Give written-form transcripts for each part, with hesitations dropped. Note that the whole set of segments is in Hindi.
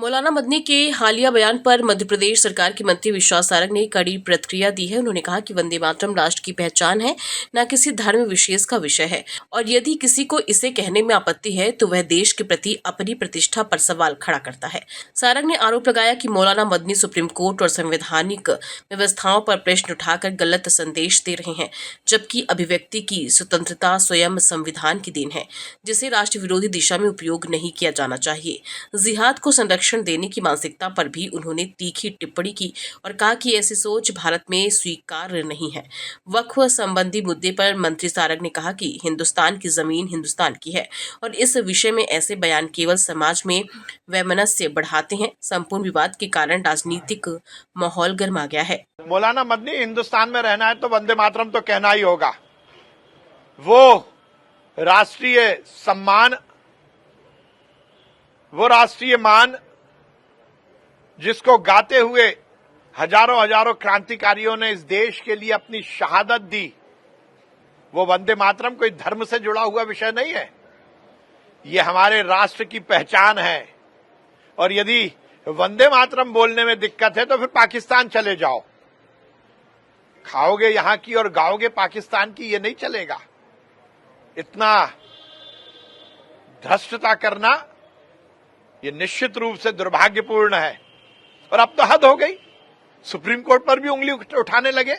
मौलाना मदनी के हालिया बयान पर मध्य प्रदेश सरकार के मंत्री विश्वास सारंग ने कड़ी प्रतिक्रिया दी है। उन्होंने कहा कि वंदे मातरम राष्ट्र की पहचान है, न किसी धर्म विशेष का विषय है, और यदि किसी को इसे कहने में आपत्ति है तो वह देश के प्रति अपनी प्रतिष्ठा पर सवाल खड़ा करता है। सारंग ने आरोप लगाया कि मौलाना मदनी सुप्रीम कोर्ट और संवैधानिक व्यवस्थाओं पर प्रश्न उठाकर गलत संदेश दे रहे हैं, जबकि अभिव्यक्ति की स्वतंत्रता स्वयं संविधान की देन है, जिसे राष्ट्र विरोधी दिशा में उपयोग नहीं किया जाना चाहिए। जिहाद को संरक्षण देने की मानसिकता पर भी उन्होंने तीखी टिप्पणी की और कहा कि ऐसी सोच भारत में स्वीकार्य नहीं है। वक्फ संबंधी मुद्दे पर मंत्री सारंग ने कहा कि हिंदुस्तान की जमीन हिंदुस्तान की है और इस विषय में ऐसे बयान केवल समाज में वैमनस्य बढ़ाते हैं। संपूर्ण विवाद के कारण राजनीतिक माहौल गर्मा गया है। मौलाना मदनी, हिंदुस्तान में रहना है तो वंदे मातरम तो कहना ही होगा। वो राष्ट्रीय सम्मान, वो राष्ट्रीय मान जिसको गाते हुए हजारों क्रांतिकारियों ने इस देश के लिए अपनी शहादत दी, वो वंदे मातरम कोई धर्म से जुड़ा हुआ विषय नहीं है। ये हमारे राष्ट्र की पहचान है। और यदि वंदे मातरम बोलने में दिक्कत है तो फिर पाकिस्तान चले जाओ, खाओगे यहां की और गाओगे पाकिस्तान की, ये नहीं चलेगा। इतना धृष्टता करना ये निश्चित रूप से दुर्भाग्यपूर्ण है। और अब तो हद हो गई, सुप्रीम कोर्ट पर भी उंगली उठाने लगे।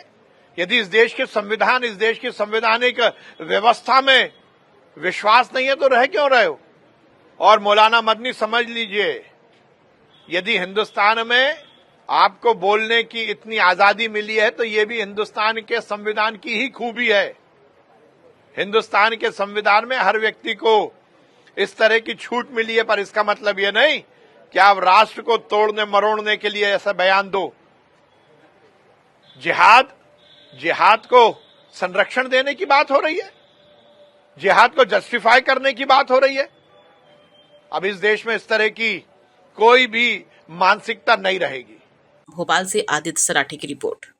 यदि इस देश के संविधान, इस देश की संवैधानिक व्यवस्था में विश्वास नहीं है तो रह क्यों रहे हो? और मौलाना मदनी, समझ लीजिए, यदि हिंदुस्तान में आपको बोलने की इतनी आजादी मिली है तो ये भी हिंदुस्तान के संविधान की ही खूबी है। हिंदुस्तान के संविधान में हर व्यक्ति को इस तरह की छूट मिली है, पर इसका मतलब ये नहीं कि आप राष्ट्र को तोड़ने मरोड़ने के लिए ऐसा बयान दो। जिहाद को संरक्षण देने की बात हो रही है, जिहाद को जस्टिफाई करने की बात हो रही है। अब इस देश में इस तरह की कोई भी मानसिकता नहीं रहेगी। भोपाल से आदित्य सराठी की रिपोर्ट।